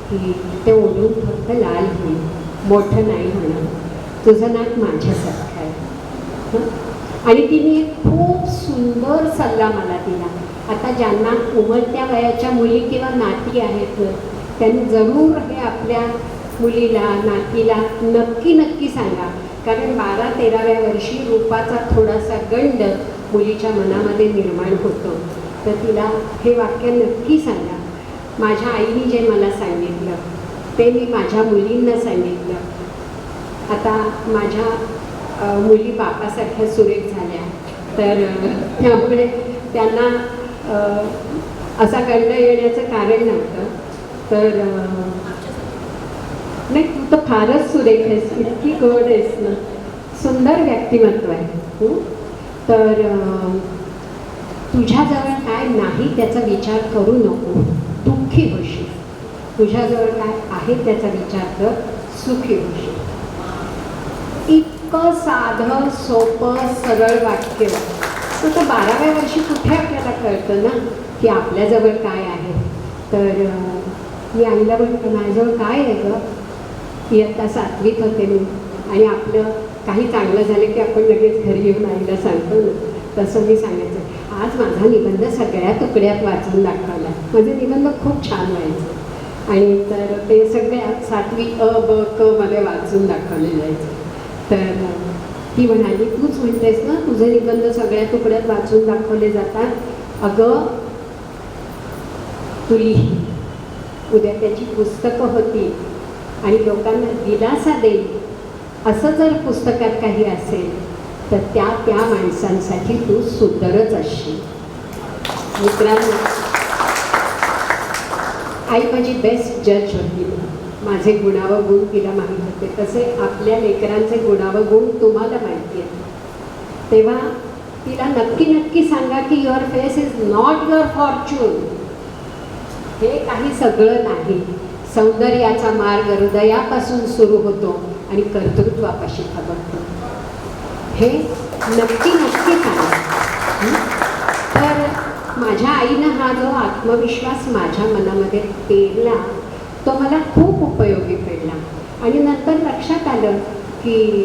[SPEAKER 4] की ते ओढून फक्त लाल होईल, मोठं नाही होणार, तुझं नाक माझ्यासारखं आहे. आणि तिने एक खूप सुंदर सल्ला मला दिला. आता ज्यांना उमलत्या वयाच्या मुली किंवा नाती आहेत ना, त्यांनी जरूर हे आपल्या मुलीला नातीला नक्की नक्की सांगा, कारण 12-13व्या वर्षी रूपाचा थोडासा गंड मुलीच्या मनामध्ये निर्माण होतो. तर तिला हे वाक्य नक्की सांगा. माझ्या आईने जे मला सांगितलं ते मी माझ्या मुलींना सांगितलं. आता माझ्या मुली बापासारख्या सुरेख झाल्या, तर त्यामुळे त्यांना असा गंड येण्याचं कारण नव्हतं. तर नाही, तू तर फारच सुरेख आहेस, इतकी गोड आहेस ना, सुंदर व्यक्तिमत्व आहे. तर तुझ्याजवळ काय नाही त्याचा विचार करू नको, दुःखी होशील. तुझ्याजवळ काय आहे त्याचा विचार कर, सुखी होशील. इतकं साधं सोपं सरळ वाक्य तर 12व्या वर्षी कुठे आपल्याला कळतं ना की आपल्याजवळ काय आहे. तर मी आईला म्हटलं माझ्याजवळ काय आहे गं. इयत्ता 7वीत होते मी आणि आपलं काही चांगलं झालं की आपण लगेच घरी येऊन आईला सांगतो ना, तसं मी सांगायचं आज माझा निबंध सगळ्या तुकड्यात वाचून दाखवला. माझे निबंध खूप छान व्हायचे आणि तर ते सगळ्या 7वी अ ब क मध्ये वाचून दाखवले जायचे. तर ती म्हणाली तूच म्हणतेस ना तुझे निबंध सगळ्या तुकड्यात वाचून दाखवले जातात. अगं तू लिही, उद्या त्याची पुस्तकं होती आणि लोकांना दिलासा देईल असं जर पुस्तकात काही असेल तर त्या माणसांसाठी तू सुंदरच असशील. मित्रांनो, आई माझी बेस्ट जज होती. माझे गुणावगुण तिला माहीत होते, तसे आपल्या लेकरांचे गुणावगुण तुम्हाला माहिती आहे. तेव्हा तिला नक्की नक्की सांगा की your face is not your Fortune. हे काही सगळं नाही. सौंदर्याचा मार्ग हृदयापासून सुरू होतो आणि कर्तृत्वापाशी थबकतो. हे नक्की नक्की सांगा. तर माझ्या आईनं हा जो आत्मविश्वास माझ्या मनामध्ये पेरला तो मला खूप उपयोगी पडला. आणि नंतर लक्षात आलं की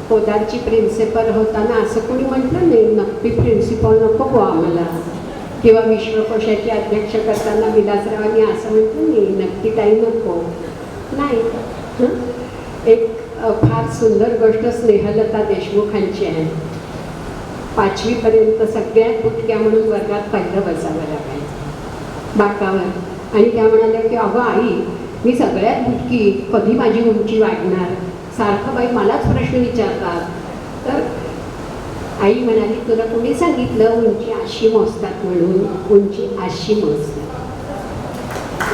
[SPEAKER 4] पोदारची प्रिन्सिपल होताना असं कोणी म्हटलं नाही नक्की प्रिन्सिपल नको बुवा आम्हाला, किंवा विश्वकोशाचे अध्यक्ष करताना विलासरावांनी असं म्हटलं नाही नक्की काही नको. नाही, एक फार सुंदर गोष्ट स्नेहलता देशमुखांची आहे. 5वीपर्यंत सगळ्यात बुटक्या म्हणून वर्गात पहिलं बसावं लागायचं बाकावर. आणि त्या म्हणाल्या की अगं आई मी सगळ्यात बुटकी, कधी माझी उंची वाढणार, सारखं बाई मलाच प्रश्न विचारतात. तर आई म्हणाली तुला कोणी सांगितलं उंची अशी मोजतात म्हणून, उंची अशी मोजतात.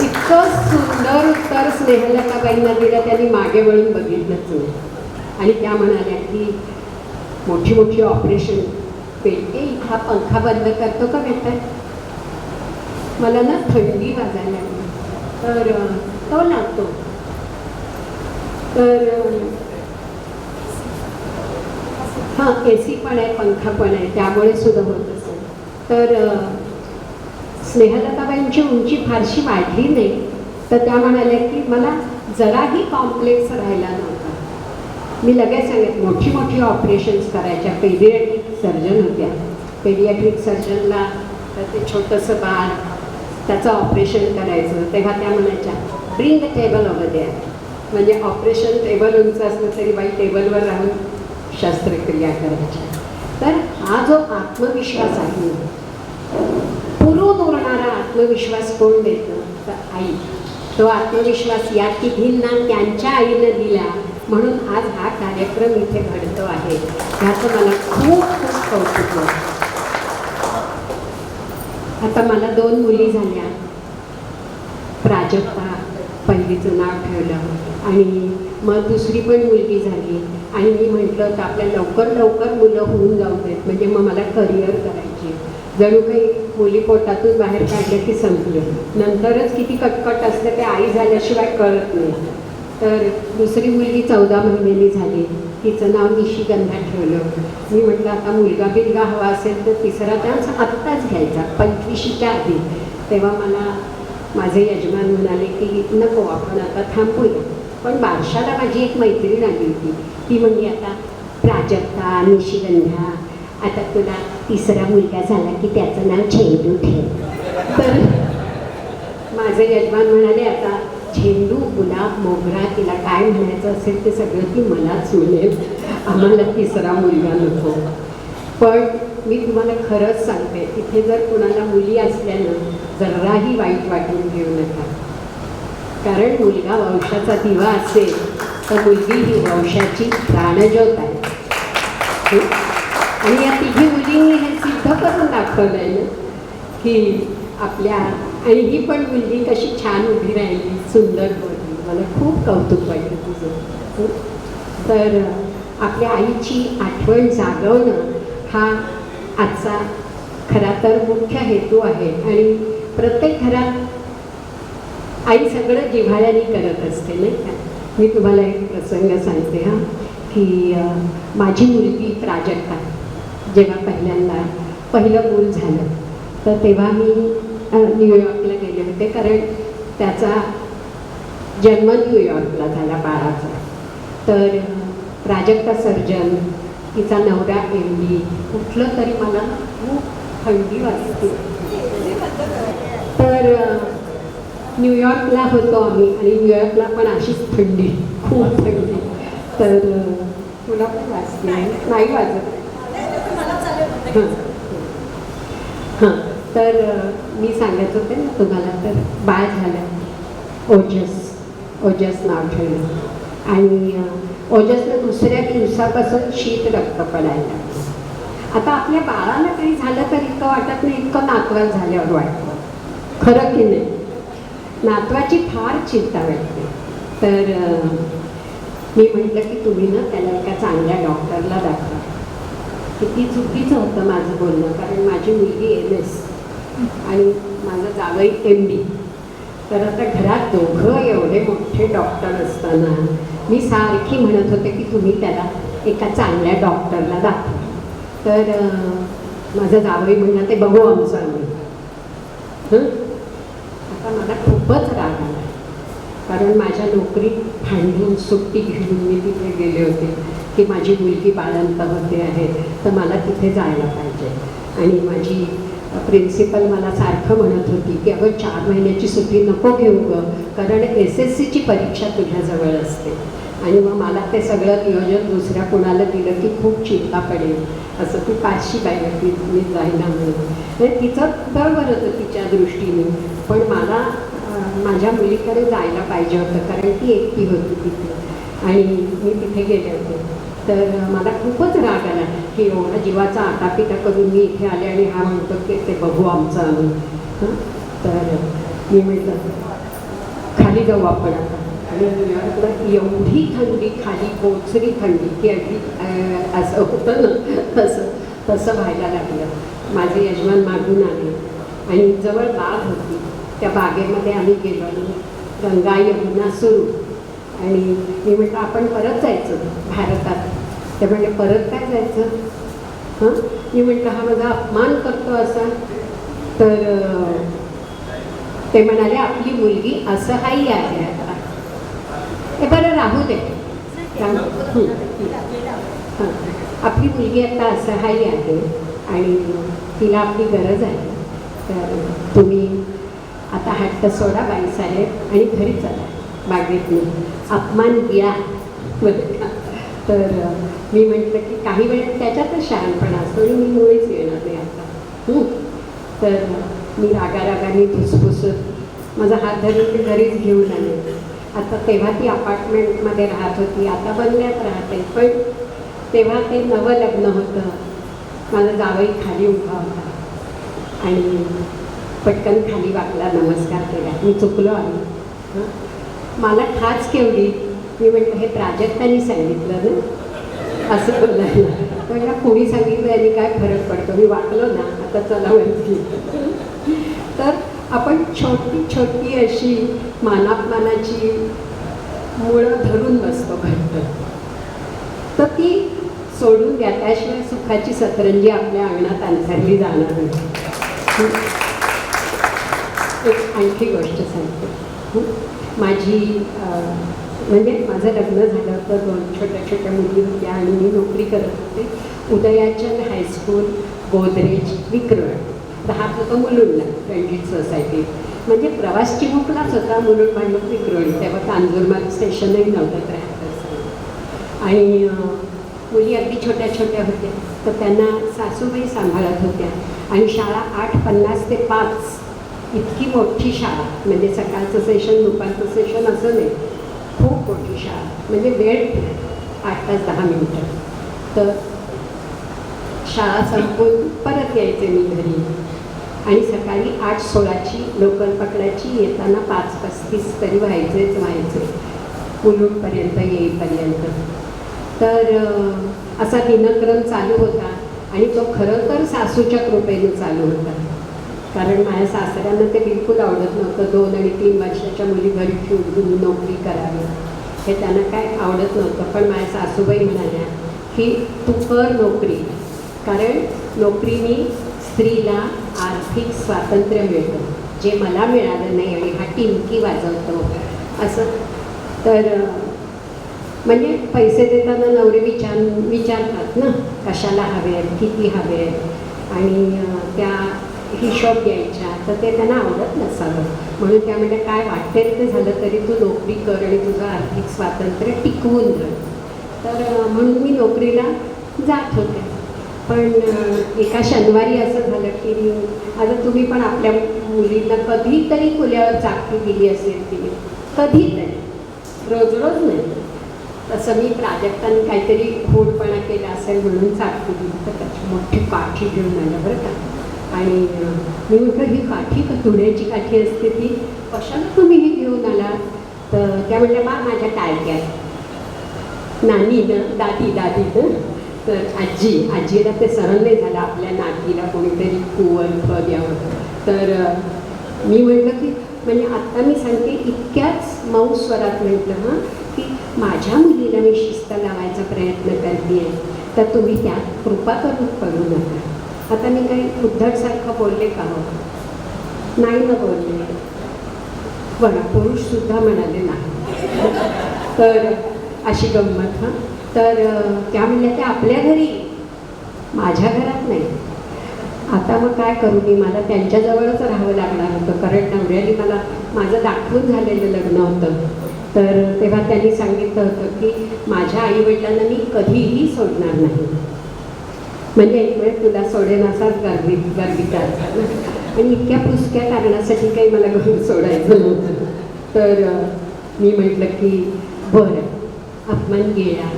[SPEAKER 4] इतकं सुंदर उत्तर स्नेहलताबाईंना दिलं, त्यांनी मागे वळून बघितलंच नाही. आणि त्या म्हणाल्या की मोठी मोठी ऑपरेशन पेटे. हा पंखा बंद करतो का बेटा? मला ना थंडी वाजायला लागली तर तो लागतो. तर हां, AC पण आहे, पंखा पण आहे, त्यामुळे सुद्धा होत असेल. तर स्नेहलताबाईंची उंची फारशी वाढली नाही, तर त्या म्हणाल्या की मला जराही कॉम्प्लेक्स राहिला नव्हता. मी लगेच सांगितलं, मोठी मोठी ऑपरेशन्स करायच्या. पेडियाट्रिक सर्जन होत्या. पेडियाट्रिक सर्जनला तर ते छोटंसं बाळ, त्याचं ऑपरेशन करायचं. तेव्हा त्या म्हणायच्या, bring the table over there. म्हणजे ऑपरेशन टेबल उंच असलं तरी बाई टेबलवर राहून शस्त्रक्रिया करायच्या. तर हा जो आत्मविश्वास आहे, पुरून उरणारा आत्मविश्वास कोण देतं? तर आई. तो आत्मविश्वास या तिघींना त्यांच्या आईनं दिला, म्हणून आज हा कार्यक्रम इथे घडतो आहे. ह्याचं मला खूप खूप कौतुक वाटतं. आता मला 2 मुली झाल्या. प्राजक्ता पहिलीचं नाव ठेवलं आणि मग दुसरी पण मुलगी झाली. आणि मी म्हटलं तर आपल्या लवकर लवकर मुलं होऊन जाऊ देत, म्हणजे मग मला करिअर करायची. जणू काही मुली पोटातून बाहेर काढलं की संपलं. नंतरच किती कटकट असते ते आई झाल्याशिवाय कळत नाही. तर दुसरी मुलगी 14 महिन्यांनी झाली. तिचं नाव निशिगंधा ठेवलं. मी म्हटलं आता मुलगा बिलगा हवा असेल तर तिसरा चान्स आत्ताच घ्यायचा, 25च्या आधी. तेव्हा मला माझे यजमान म्हणाले की नको, आपण आता थांबूया. पण बारशाला माझी एक मैत्रीण आली होती. ती म्हणली, आता प्राजक्ता, निशिगंधा, आता तुला तिसरा मुलगा झाला की त्याचं नाव झेंडू ठेव. तर माझे यजमान म्हणाले, आता झेंडू, गुलाब, मोगरा, तिला काय म्हणायचं असेल ते सगळं ती मलाच म्हणेल, आम्हाला तिसरा मुलगा नको. पण मी तुम्हाला खरंच सांगते, तिथे जर कुणाला मुली असल्यानं जराही वाईट वाटून घेऊ नका. कारण मुलगा वंशाचा दिवा असेल तर मुलगी ही वंशाची प्राणज्योत आहे. आणि या तिघी मुलींनी हे सिद्ध करून दाखवलं आहे ना की आपल्या, आणि ही पण मुलगी कशी छान उभी राहिली, सुंदर बोलली. मला खूप कौतुक वाटलं तुझं. तर आपल्या आईची आठवण जागवणं हा आजचा खरा तर मुख्य हेतू आहे. आणि प्रत्येक घरात आई सगळं जिव्हाळ्याने करत असते, नाही का? मी तुम्हाला एक प्रसंग सांगते हां, की माझी मुलगी प्राजक्ता जेव्हा पहिल्यांदा पहिलं मूल झालं, तर तेव्हा मी न्यूयॉर्कला गेले होते. कारण त्याचा जन्म न्यूयॉर्कला झाला बाळाचा. तर प्राजक्ता सर्जन, तिचा नवरा MD. कुठलं तरी मला खूप थंडी वाजते. तर न्यूयॉर्कला होतो आम्ही, आणि न्यूयॉर्कला पण अशीच थंडी, खूप थंडी. तर तुला पण वाजते? नाही वाजत. हां, तर मी सांगत होते ना तुम्हाला, तर बाळ झालं, ओजस नाव ठेवलं. आणि ओजसनं दुसऱ्या दिवसापासून शीत रक्त पडायला लागलं. आता आपल्या बाळाला काही झालं तर इतकं वाटत नाही, इतकं नातवात झाल्यावर वाटतं. खरं की नाही? नातवाची फार चिंता वाटते. तर मी म्हटलं की तुम्ही ना त्याला एका चांगल्या डॉक्टरला दाखवा. किती चुकीचं होतं माझं बोलणं, कारण माझी मुलगी MS आणि माझं जावई MD. तर आता घरात दोघं एवढे मोठे डॉक्टर असताना मी सारखी म्हणत होते की तुम्ही त्याला एका चांगल्या डॉक्टरला दाखवा. तर माझं जावई म्हणलं, ते बघू आमचं आम्ही. आता मला खूपच राग आला, कारण माझ्या नोकरीत भांडून सुट्टी घेऊन मी तिथे गेले होते की माझी मुलगी बाळंत होते आहे, तर मला तिथे जायला पाहिजे. आणि माझी प्रिन्सिपल मला सारखं म्हणत होती की अगं 4 महिन्याची सुट्टी नको घेऊ गं, कारण SSCची परीक्षा तुझ्याजवळ असते. आणि मग मला ते सगळं नियोजन दुसऱ्या कोणाला दिलं की खूप चिंता पडेल, असं ती पाचशी काय होती मी जायला म्हणून. तिचं बरोबर होतं तिच्या दृष्टीने, पण मला माझ्या मुलीकडे जायला पाहिजे होतं, कारण ती एकटी होती तिथे आणि मी तिथे गेले होते. तर मला खूपच राग आला की एवढा जीवाचा आटापिटा करून मी इथे आले आणि हा म्हणतो की ते बघू आमचं आम्ही. तर मी म्हटलं खाली जाऊ आपण आता. आणि न्यूयॉर्कला एवढी थंडी, खाली पोचली थंडी की अगदी असं होतं ना तसं व्हायला लागलं. माझे यजमान मागून आले आणि जवळ बाग होती, त्या बागेमध्ये आम्ही गेलो आणि गंगा यमुना सुरू. आणि मी म्हटलं आपण परत जायचं भारतात. ते म्हणजे परत काय जायचं? हां, मी म्हटलं हा माझा अपमान करतो असा. तर ते म्हणाले आपली मुलगी असहाय्य आहे आता. हे बरं राहू दे. हां, आपली मुलगी आता असहाय्य आहे आणि तिला आपली गरज आहे. तर तुम्ही आता हट्ट सोडा बाईसाहेब आणि घरी चला बागेतून. अपमान गिळा बरं का. तर मी म्हटलं की काही वेळेस त्याच्यातच शहाणपणा असतो आणि मी मुळेच येणार नाही आता. तर मी रागारागाने धुसफुसत माझा हात धरून ते घरीच घेऊन आले. आता तेव्हा ती अपार्टमेंटमध्ये राहत होती, आता बंगल्यात राहते. पण तेव्हा ते नवलग्न होतं. माझा जावई खाली उभा होता आणि पटकन खाली वाकला, नमस्कार केला. मी चुकलो आहे. मला खाच केवढी. मी म्हटलं हे प्राजक्तानी सांगितलं ना असं बोलायला. म्हटलं कोणी सांगितलं आणि काय फरक पडतो, मी वाकलो ना, आता चला वरती. तर आपण छोटी छोटी अशी मानापमानाची मुळं धरून बसतो घट्ट, तर ती सोडून द्या, त्याशिवाय सुखाची सतरंजी आपल्या अंगणात अंथरली जाणार नाही. एक आणखी गोष्ट सांगते. माझी म्हणजे माझं लग्न झालं होतं, 2 छोट्या छोट्या मुली होत्या आणि मी नोकरी करत होते उदयाचंद हायस्कूल, गोदरेज, विक्रवाड. राहत होतं मुलुंडला, रणजित सोसायटी. म्हणजे प्रवास चिमुकलाच होता मुलुंड भांडूप विक्रोळी. तेव्हा कांजूरमार्ग स्टेशनही नव्हतं राहत असं. आणि मुली अगदी छोट्या छोट्या होत्या, तर त्यांना सासूबाई सांभाळत होत्या. आणि शाळा 8:50 ते 5 इतकी मोठी शाळा. म्हणजे सकाळचं सेशन, दुपारचं सेशन असं नाही, खूप मोठी शाळा. म्हणजे वेळ 8 तास 10 मिनिटं. तर शाळा संपून परत यायचे मी घरी आणि सकाळी 8:16ची लोकल पकडायची. येताना 5:35 तरी व्हायचे मुलुंडपर्यंत येईपर्यंत. तर असा दिनक्रम चालू होता आणि तो खरं तर सासूच्या कृपेने चालू होता. कारण माझ्या सासऱ्यांना ते बिलकुल आवडत नव्हतं 2 आणि 3 वर्षाच्या मुली घरी ठेवून नोकरी करावी, हे त्यांना काय आवडत नव्हतं. पण माझ्या सासूबाई म्हणाल्या की तू कर नोकरी, कारण नोकरीने स्त्रीला आर्थिक स्वातंत्र्य मिळतं, जे मला मिळालं नाही आणि हा टिमकी वाजवतो असं. तर म्हणजे पैसे देताना नवरे विचारतात ना कशाला हवे आहेत, किती हवे आहेत, आणि त्या हिशोब घ्यायच्या. तर ते त्यांना आवडत नसावं म्हणून त्या म्हणजे काय वाटते ते झालं तरी तू नोकरी कर आणि तुझं आर्थिक स्वातंत्र्य टिकवून धर. तर म्हणून मी नोकरीला जात होते. पण एका शनिवारी असं झालं की आता तुम्ही पण आपल्या मुलींना कधीतरी खुल्यावर चाकरी दिली असेल तिने, कधीतरी, रोज रोज नाही. तसं मी प्राजक्ताने काहीतरी होडपणा केला असेल म्हणून चाकरी दिली. तर त्याची मोठी काठी घेऊन आलं बरं का. आणि मी म्हटलं ही काठी का तुण्याची काठी असते ती, कशाला तुम्ही ही घेऊन आला? तर त्या म्हटल्या बा माझ्या टाळक्यात नानीनं दादी तर आजीला ते सहन नाही झालं आपल्या नातीला कोणीतरी कुवर पद यावं. तर मी म्हटलं की म्हणजे आत्ता मी सांगते इतक्याच मऊ स्वरात म्हटलं हां की माझ्या मुलीला मी शिस्त लावायचा प्रयत्न करते आहे, तर तुम्ही त्यात कृपा करून पडू नका. आता मी काही उद्धटसारखं बोलले का? हो नाही ना बोलले. बरं पुरुषसुद्धा म्हणाले नाही. तर अशी गंमत. हां, तर त्या म्हणल्या त्या आपल्या घरी, माझ्या घरात नाही. आता मग काय करू मी, मला त्यांच्याजवळच राहावं लागणार होतं, कारण नवऱ्याने मला माझं दाखवून झालेलं लग्न होतं. तर तेव्हा त्यांनी सांगितलं होतं की माझ्या आईवडिलांना मी कधीही सोडणार नाही. म्हणजे एक वेळ तुला सोडेन असाच गर्विता असतात ना, आणि इतक्या पुसक्या कारणासाठी काही मला घरून सोडायचं नव्हतं. तर मी म्हटलं की बरं अपमान गेला.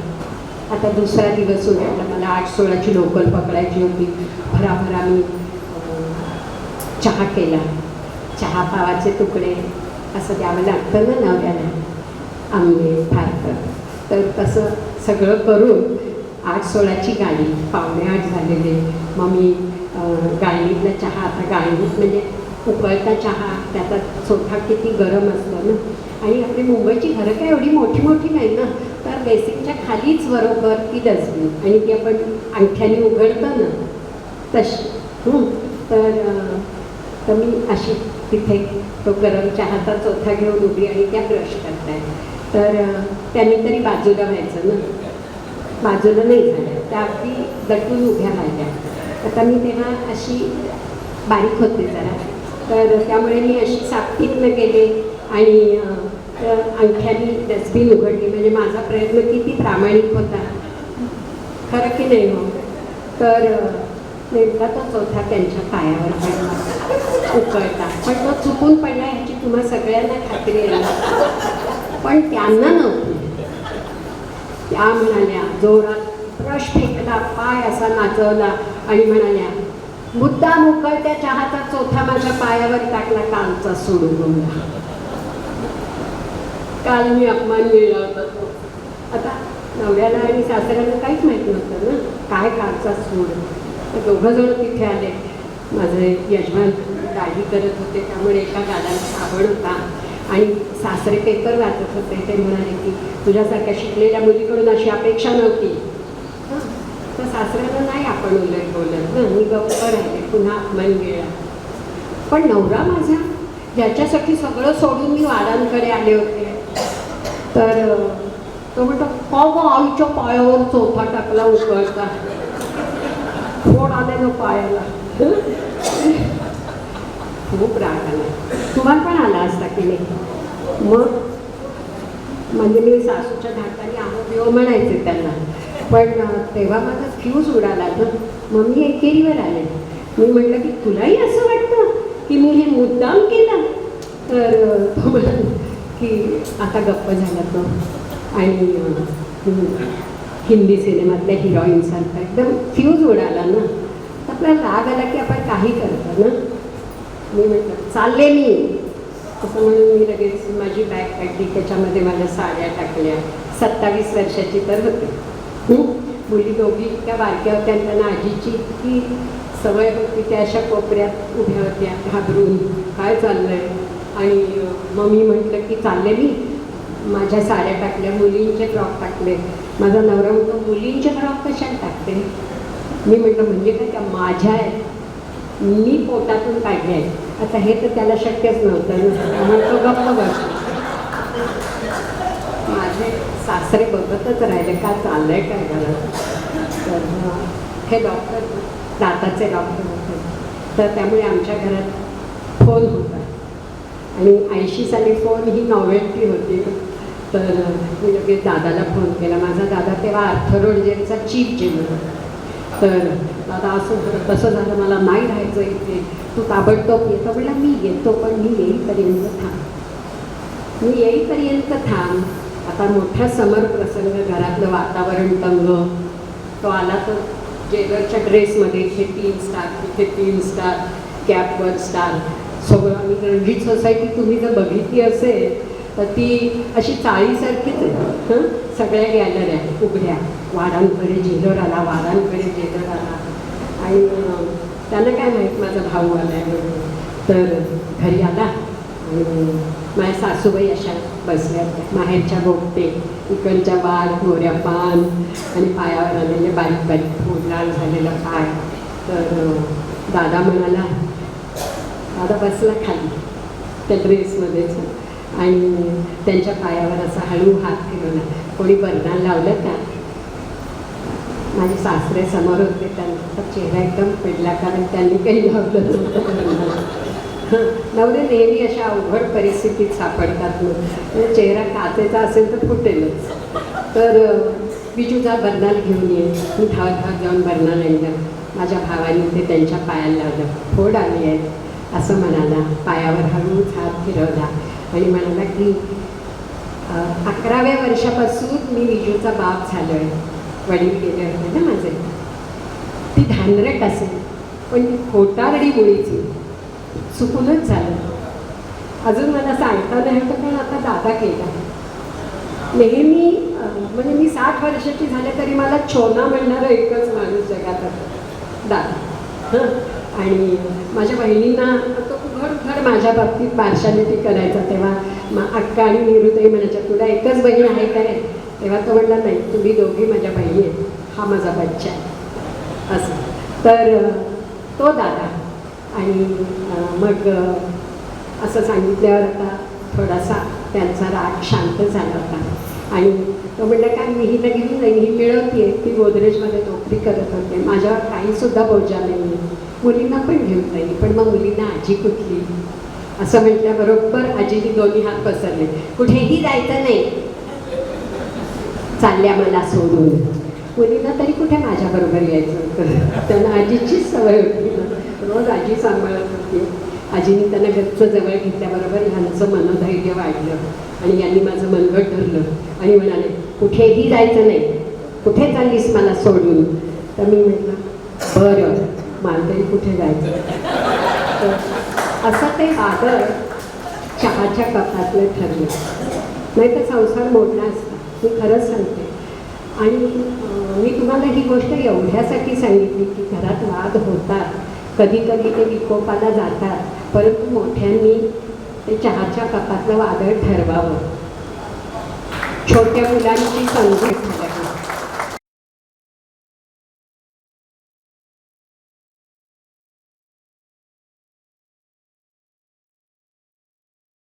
[SPEAKER 4] आता दुसरा दिवस उघडला, मला 8:16ची लोकल पकडायची होती. भराभरा मी चहा केला. चहा पावाचे तुकडे असं द्यावं लागतं ना नवऱ्याला. आंबे फारतात. तर तसं सगळं करून 8:16ची गाडी, 7:45 झालेले. मग मी गाळणीतला चहा, आता गाळणीत म्हणजे उकळता चहा, त्याचा चोथा किती गरम असतो ना. आणि आपली मुंबईची घरं काय एवढी मोठी मोठी नाही ना, तर बेसिकच्या खालीच बरोबर ती डस्टबिन, आणि ती आपण अंगठ्याने उघडतो ना तशी. तर मी अशी तिथे तो गरम चहाचा चोथा घेऊन उभी आणि त्या ब्रश करताय. तर त्यांनी तरी बाजूला व्हायचं ना, बाजूला नाही झाल्या, त्या अगदी दटून उभ्या राहिल्या. आता मी तेव्हा अशी बारीक होते जरा, तर त्यामुळे मी अशी सापटीतनं गेले आणि अंगठ्याने डस्टबिन उघडली. म्हणजे माझा प्रयत्न किती प्रामाणिक होता, खरं की नाही हो. तर नेमका तो चोथा त्यांच्या पायावर पडला उकळता, पण तो चुकून पडला ह्याची तुम्हा सगळ्यांना खात्री आहे. पण त्यांना नव्हती. त्या म्हणाल्या, जोरात ब्रश फेकला, पाय असा नाचवला आणि म्हणाल्या, मुद्दाम उकळत्या चहाचा चोथा माझ्या पायावर टाकला, कालचा सोडून. काल मी अपमान मिळला होता तो. आता नवऱ्याला आणि सासऱ्याला काहीच माहीत नव्हतं ना काय कालचा सूड. तर दोघं जण तिथे आले. माझे यजमान दाढी करत होते, त्यामुळे एका गालाला साबण होता आणि सासरे पेपर वाचत होते. ते म्हणाले की तुझ्यासारख्या शिकलेल्या मुलीकडून अशी अपेक्षा नव्हती. तर सासऱ्याला नाही आपण उलट बोलत ना, मी गप्प राहिले, पुन्हा अपमान गेला. पण नवरा माझा, ज्याच्यासाठी सगळं सोडून मी वाडांकडे आले होते, तर तो म्हणतो, का आईच्या पायावर चोथा टाकला उकळता, फोड आले ना पायाला. खूप राग आला. तुम्हाला पण आला असता की नाही? मग म्हणजे मी सासूच्या धाकाने आहो बिओ म्हणायचे त्यांना. पण तेव्हा माझा फ्यूज उडाला ना, मग मी एकेरीवर आले. मी म्हटलं की तुलाही असं वाटतं की मी हे मुद्दाम केलं? तर तो म्हणाला की आता गप्प झाला तो. आणि हिंदी सिनेमातल्या हिरोईनसारखा एकदम फ्यूज उडाला ना. आपल्याला राग आला की आपण काही करतो ना. मी म्हटलं चालले मी, असं म्हणून मी लगेच माझी बॅग काढली, त्याच्यामध्ये माझ्या साड्या टाकल्या. 27 वर्षाची तर होते. मुली दोघी इतक्या बारक्या होत्या, त्यांना आजीची इतकी सवय होती, त्या अशा कोपऱ्यात उभ्या होत्या घाबरून, काय चाललं आहे. आणि मग मी म्हटलं की चालले मी, माझ्या साड्या टाकल्या, मुलींचे फ्रॉक टाकले. माझा नवरा म्हणतो, मुलींचे फ्रॉक कशाला टाकते? मी म्हटलं म्हणजे काय, त्या माझ्या आहेत, मी पोटातून काढले आहेत. आता हे तर त्याला शक्यच नव्हतं ना, त्यामुळे तो गप्प बसला. माझे सासरे बघतच राहिले का चाललं आहे काय घरात. तर हे डॉक्टर, दाताचे डॉक्टर होते, तर त्यामुळे आमच्या घरात फोन होता. आणि 80 साली फोन ही नॉवेल्टी होती. तर मी लगेच दादाला फोन केला. माझा दादा तेव्हा अर्थरोड जेलचा चीफ जेलर होता. तर दादा असं झालं तसं झालं, मला नाही राहायचं इथे, तू ताबडतोब येतो. म्हटलं मी येतो, पण मी येईपर्यंत थांब, मी येईपर्यंत थांब. आता मोठा समर प्रसंग, घरातलं वातावरण तंग. तो आला तर जेलरच्या ड्रेसमध्ये, इथे 3 स्टार, तिथे 3 स्टार, कॅपवर स्टार, सगळं. आणि रणजित सोसायटी तुम्ही जर बघितली असेल तर ती अशी चाळीसारखीच आहे. सगळ्या गॅलऱ्या उघड्या, वारांकडे जेलर आला, वारांकडे जेलर आला. आणि त्यांना काय माहीत माझा भाऊ आला आहे म्हणून. तर घरी आला आणि माझ्या सासूबाई अशा बसल्या होत्या, माहेरच्या बोगटे, इकडच्या वाढ, मोऱ्या पान आणि पायावर आलेले बारीक बारीक फूल, लाल झालेला पाय. तर दादा म्हणाला, दादा बसला खाली त्या ड्रेसमध्येच आणि त्यांच्या पायावर असा हळू हात फिरवला. कोणी बरदान लावलं का? माझे सासरे समोर होते, त्यांचा चेहरा एकदम पडला, कारण त्यांनी काही लावलं नव्हतं. नवरे नेहमी अशा अवघड परिस्थितीत सापडतात ना, चेहरा काचेचा असेल तर फुटेलच. तर बिजूचा बरनाल घेऊन ये. मी धावत जाऊन बरनाल आणलं. माझ्या भावाने ते त्यांच्या पायाला लावलं. फोड आली आहे असं म्हणाला, पायावर हळूच हात फिरवला आणि म्हणाला की 11व्या वर्षापासून मी विजूचा बाप झालो आहे. वडील गेले होते ना माझे. ती धानरट असेल, पण ती खोटारडी मुळीची, चुकूनच झालं. अजून मला सांगता नाही होतं, पण आता दादा केला. नेहमी म्हणजे मी 60 वर्षाची झाले तरी मला छोना म्हणणारा एकच माणूस जगात होता, दादा. आणि माझ्या बहिणींना तो घर माझ्या बाबतीत पार्शालिटी करायचा. तेव्हा अक्का आणि निरुताई म्हणायच्या, तुला एकच बहीण आहे का रे? तेव्हा तो म्हणला, नाही, तुम्ही दोघी माझ्या बहिणी आहेत, हा माझा बच्चा आहे असं. तर तो दादा. आणि मग असं सांगितल्यावर आता थोडासा त्यांचा राग शांत झाला होता. आणि तो म्हणला, काय मी हिला घेऊन जाईन, ही मिळवते, ती गोदरेजमध्ये नोकरी करत होते, माझ्यावर काहीसुद्धा बोजा नाही आहे, मुलींना पण घेऊन जाईल. पण मग मुलींना आजी कुठली असं म्हटल्याबरोबर आजीने दोन्ही हात पसरले, कुठेही जायचं नाही, चालल्या मला सोडून. मुलींना तरी कुठे माझ्याबरोबर यायचं होतं, त्यांना आजीचीच सवय होती ना, रोज आजी सांभाळत होती. आजीने त्यांना गच्च जवळ घेतल्याबरोबर ह्यांचं मनोधैर्य वाढलं आणि यांनी माझं मनगट धरलं आणि म्हणाले, कुठेही जायचं नाही, कुठे चाललीस मला सोडून? तर मी म्हटलं, बरं, मला तरी कुठे जायचं. तर असं ते वादळ चहाच्या कपातलं ठरलं, नाही तर संसार मोडला असता, मी खरंच सांगते. आणि मी तुम्हाला ही गोष्ट एवढ्यासाठी सांगितली की घरात वाद होतात, कधी कधी ते विकोपाला जातात, परंतु मोठ्यांनी ते चहाच्या कपातलं वादळ ठरवावं. छोट्या मुलांची संधी